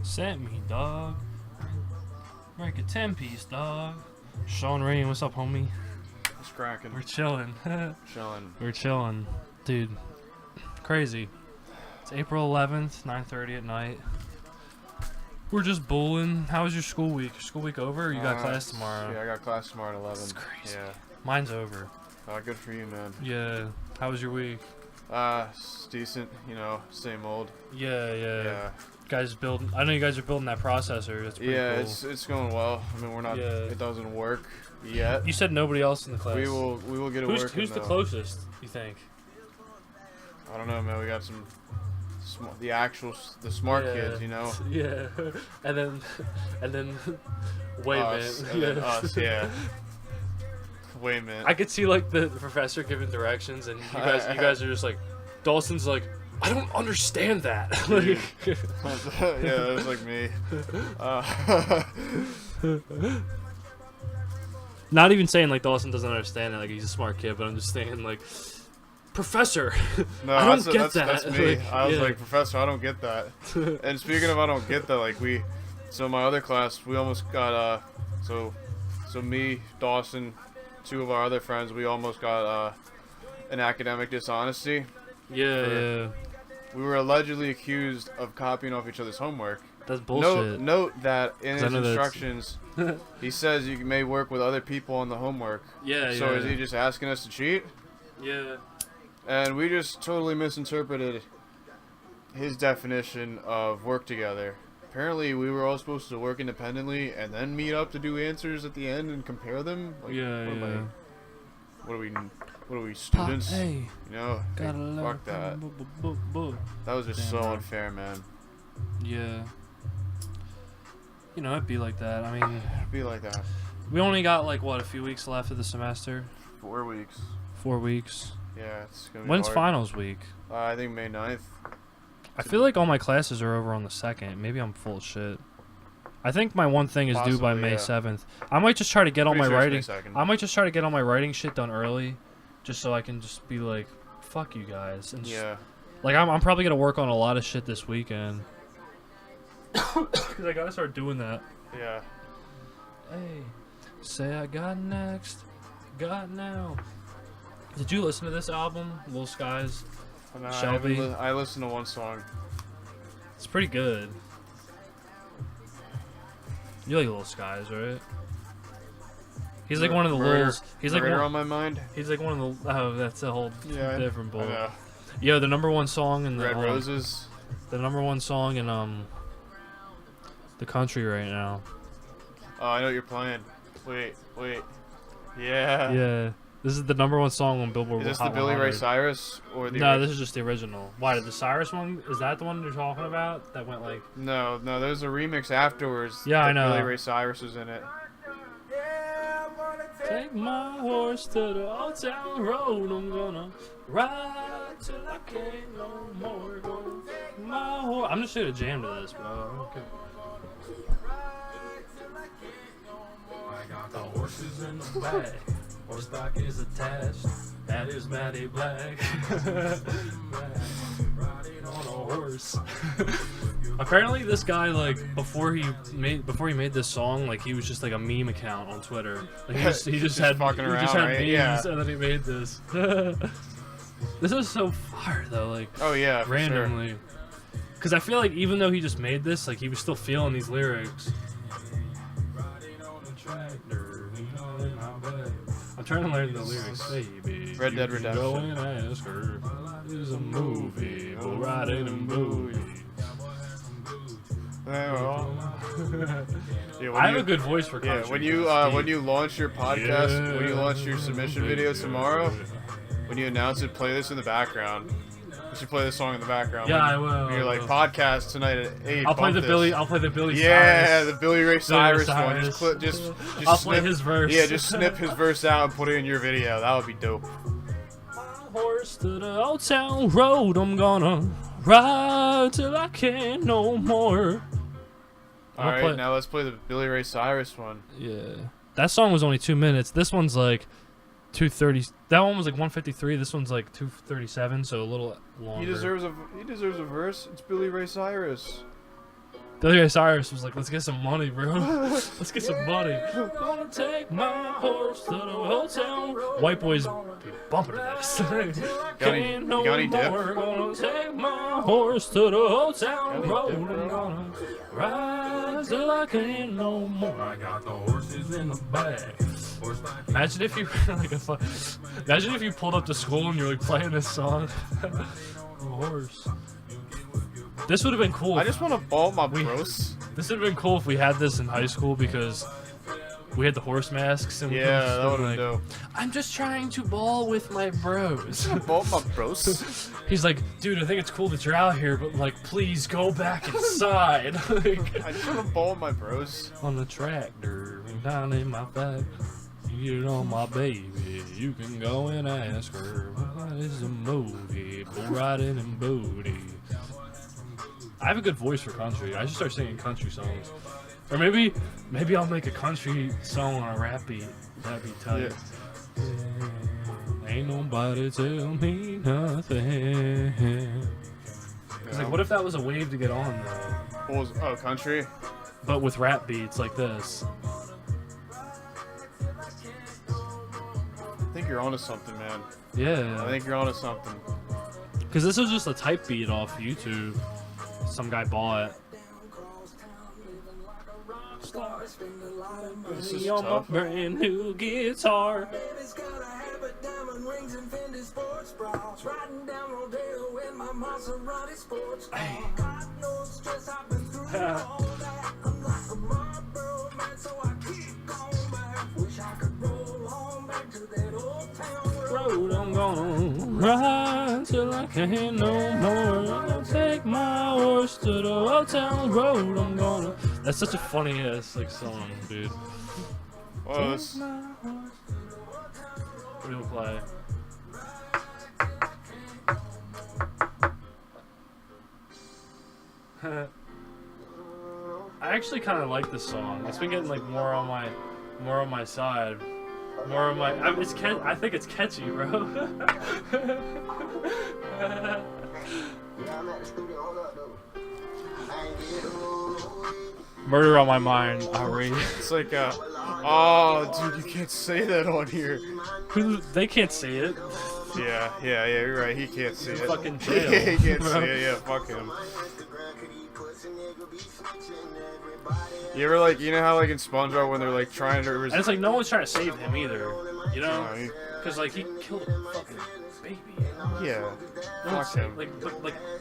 Sent me, dog. Break a 10-piece, dog. Sean Rain, what's up, homie? It's cracking. We're chilling. Chilling. We're chilling. Dude, crazy. It's April 11th, 9:30 at night. We're just bulling. How was your school week? School week over or you got class tomorrow? Yeah, I got class tomorrow at 11. That's crazy. Yeah. Mine's over. Good for you, man. Yeah. How was your week? It's decent, you know, same old. Yeah. Guys building. I know you guys are building that processor. That's pretty cool. It's going well. I mean, we're not. Yeah. It doesn't work yet. You said nobody else in the class. We will get it working. Who's the closest? You think? I don't know, man. We got some. The smart kids, you know. Yeah. and then. Wait a minute. And then us, yeah. Wait a minute. I could see like the professor giving directions, and you guys are just like, Dawson's like, I don't understand that. Like, yeah, that was like me. Not even saying like Dawson doesn't understand it, like he's a smart kid, but I'm just saying like, Professor, no, I don't get that. That's me. Like, I was like, Professor, I don't get that. And speaking of I don't get that, like so my other class, we almost got so me, Dawson, two of our other friends, we almost got an academic dishonesty. Yeah. We were allegedly accused of copying off each other's homework. That's bullshit. Note that in his instructions, he says you may work with other people on the homework. Yeah. So is he just asking us to cheat? Yeah. And we just totally misinterpreted his definition of work together. Apparently, we were all supposed to work independently and then meet up to do answers at the end and compare them. Like, what are we, students? Pop, hey, you know, fuck that. That was just so unfair, man. Yeah. You know, it'd be like that. I mean, it'd be like that. We only got like what, a few weeks left of the semester? 4 weeks. 4 weeks. Yeah, it's gonna be When's hard. finals week? I think May 9th. I feel like all my classes are over on the 2nd. Maybe I'm full of shit. I think my one thing is due by May 7th. I might just try to get all my writing. I might just try to get all my writing shit done early, just so I can just be like, fuck you guys. And just, like I'm probably gonna work on a lot of shit this weekend. Cause I gotta start doing that. Yeah. Hey, say I got next, got now. Did you listen to this album, Lil Skies? No, Shelby? I listened to one song. It's pretty good. You like Lil Skies, right? He's like one of the Lils. He's like one on my mind. He's like one of the. Oh, that's a whole different bull. Yeah. Yo, the #1 song in the Red Roses. The #1 song in the country right now. Oh, I know what you're playing. Wait. Yeah. Yeah. This is the #1 song on Billboard. Is this the Billy Ray Cyrus or the? No, this is just the original. Why did the Cyrus one? Is that the one you're talking about? That went like. No. There's a remix afterwards. Yeah, I know. Billy Ray Cyrus is in it. Take my horse to the old town road. I'm gonna ride till I can't no more. Go my horse. I'm just gonna jam to this, bro. I got the horses in the back. Horseback is attached. That is Matty Black. Riding on a horse. Apparently, this guy before he made this song, like he was just like a meme account on Twitter. Like, he just had fucking around, just had right? memes, and then he made this. This was so fire though, like randomly. Because I feel like even though he just made this, like he was still feeling these lyrics. I'm trying to learn the lyrics, baby. Red Dead Redemption. Go and ask her. It's a movie. We'll ride in a movie. I have a good voice for country. Yeah, when you launch your podcast, when you launch your submission video tomorrow, when you announce it, play this in the background. You should play this song in the background. Yeah, I will. You're like podcast tonight at 8. I'll play the Billy Cyrus. Yeah, the Billy Ray Cyrus one. Just I'll snip, play his verse. Yeah, just snip his verse out and put it in your video. That would be dope. Horse to the old town road, I'm gonna ride till I can't no more. Alright, now let's play the Billy Ray Cyrus one. Yeah. That song was only 2 minutes. This one's like 2:30. That one was like 1:53. This one's like 2:37, so a little longer. He deserves a verse. It's Billy Ray Cyrus. The other guy, Cyrus, was like, let's get some money, bro. Let's get some money. Gonna take my horse to the hotel. White boys be bumping to this. Can't no more. Gonna take my horse to the hotel road. I'm gonna ride till I can't no more. I got the horses in the bag. Imagine if you imagine if you pulled up to school and you're like playing this song. A horse. This would have been cool. I just want to ball my bros. This would have been cool if we had this in high school because we had the horse masks and that would have been dope. I'm just trying to ball with my bros. Ball my bros. He's like, dude, I think it's cool that you're out here, but like, please go back inside. Like, I just want to ball my bros. On the tractor, down in my back. You get on my baby, you can go and ask her, what is a movie? Bull riding and booty. I have a good voice for country. I should start singing country songs. Or maybe I'll make a country song on a rap beat. That'd be tight. Yeah. Ain't nobody tell me nothing. Cause like, what if that was a wave to get on though? Country? But with rap beats like this. I think you're onto something, man. Yeah. I think you're onto something. Cause this was just a type beat off YouTube. Some guy bought. This is on tough. my brand new guitar. Road I'm gonna ride till I can't no more. I'm gonna take my horse to the hotel road. I'm gonna. That's such a funny ass like song, dude. Well, What do you play? I actually kind of like this song. It's been getting like more on my side. More of my. I think it's catchy, bro. Murder on my mind. Outrage. It's like, oh, dude, you can't say that on here. They can't say it. Yeah, you're right. He can't say it. Fucking jail. He can't say it. Yeah, fuck him. You ever like, you know how like in SpongeBob when they're like trying to and it's like no one's trying to save him either, you know? Because like he killed a fucking baby. Yeah. No one's Fuck him. like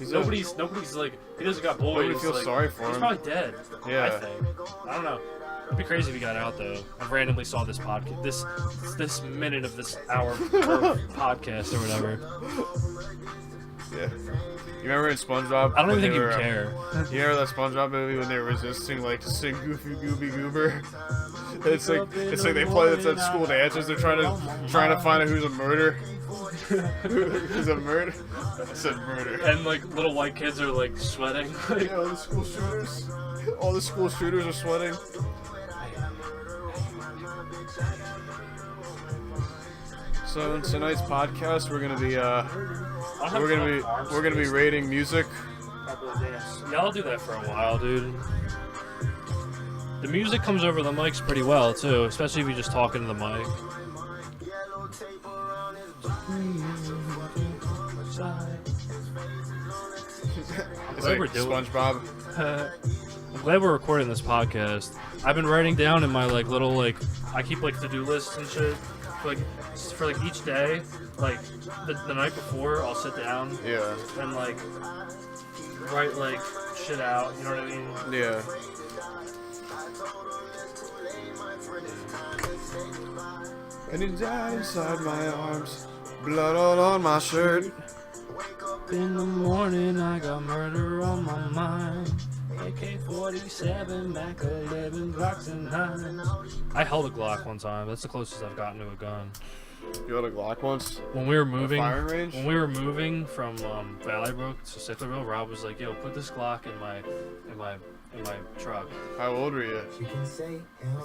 nobody's like, he doesn't got boys. Nobody feels like, sorry for him. He's probably dead. Yeah. I think. I don't know. It'd be crazy if he got out though. I randomly saw this podcast, this minute of this hour podcast or whatever. Yeah. You remember in SpongeBob? I don't even think you care. You remember that SpongeBob movie when they were resisting like to sing Goofy Gooby Goober? It's like they play this at school dances. They're trying to find out who's a murderer. Who's a murderer? I said murder. And like little white kids are like sweating. Yeah, all the school shooters. All the school shooters are sweating. So in tonight's podcast, we're gonna be rating music. Yeah, I'll do that for a while, dude. The music comes over the mics pretty well too, especially if you just talk into the mic. It's like SpongeBob. I'm glad we're recording this podcast. I've been writing down in my like little like I keep like to-do lists and shit for like each day. Like the night before, I'll sit down. Yeah. And like write like shit out. You know what I mean? Yeah. And he died inside my arms, blood all on my shirt. In the morning, I got murder on my mind. AK-47, Mac 11, Glocks and 9s. I held a Glock one time. That's the closest I've gotten to a gun. You had a Glock once? When we were moving, firing range? When we were moving from Valley Brook to Sicklerville, Rob was like, "Yo, put this Glock in my truck." How old were you?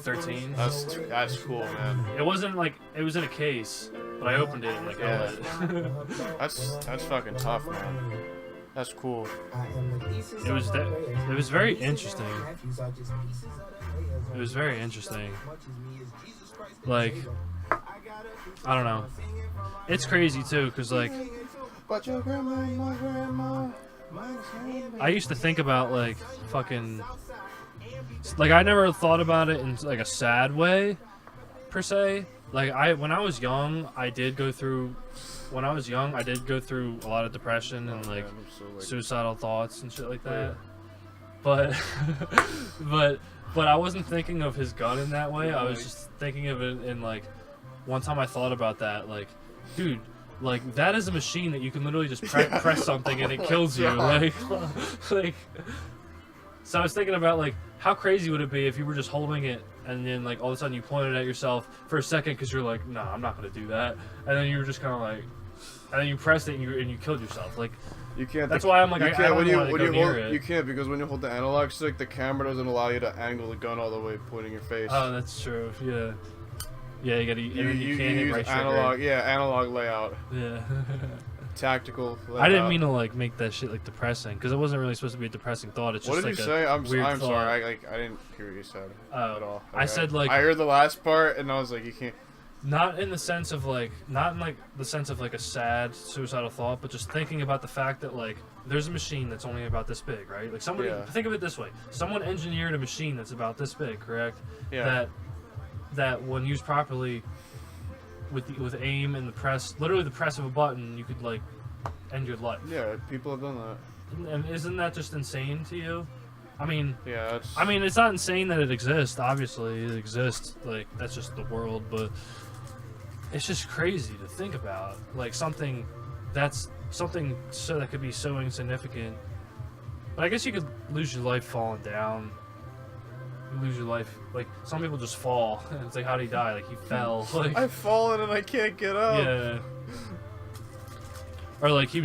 13. That's cool, man. It wasn't like it was in a case, but I opened it and like held it. That's fucking tough, man. That's cool. It was very interesting. It was very interesting. Like, I don't know. It's crazy too, cause like, But your grandma, my grandma. I used to think about like fucking, like I never thought about it in like a sad way, per se. Like when I was young, I did go through a lot of depression and like suicidal thoughts and shit like that. But, but I wasn't thinking of his gun in that way. I was just thinking of it in like, one time I thought about that, like, dude, like that is a machine that you can literally just press something and it kills you. Like, so I was thinking about like, how crazy would it be if you were just holding it and then like all of a sudden you pointed at yourself for a second because you're like, nah, I'm not gonna do that, and then you were just kind of like, and then you pressed it and you killed yourself. Like, you can't. That's why I'm like, I don't want to go near it. You can't, because when you hold the analog stick, the camera doesn't allow you to angle the gun all the way, pointing your face. Oh, that's true. Yeah. Yeah, you can't hit right analog. trigger. Yeah, analog layout. Yeah. Tactical layout. I didn't mean to like make that shit like depressing, because it wasn't really supposed to be a depressing thought. It's just what did like you say? I'm weird sorry. I didn't hear what you said at all. I said like, I heard the last part and I was like, you can't. Not in the sense of like, not in like the sense of like a sad suicidal thought, but just thinking about the fact that like there's a machine that's only about this big, right? Like somebody, think of it this way: someone engineered a machine that's about this big, correct? Yeah. That when used properly, with aim and the press, literally the press of a button, you could like end your life. Yeah, people have done that. And isn't that just insane to you? I mean, yeah. It's not insane that it exists. Obviously, it exists. Like that's just the world, but it's just crazy to think about. Like something so that could be so insignificant. But I guess you could lose your life falling down. You lose your life. Like some people just fall, and it's like, how did he die? Like he fell. Like I've fallen and I can't get up. Yeah. Or like he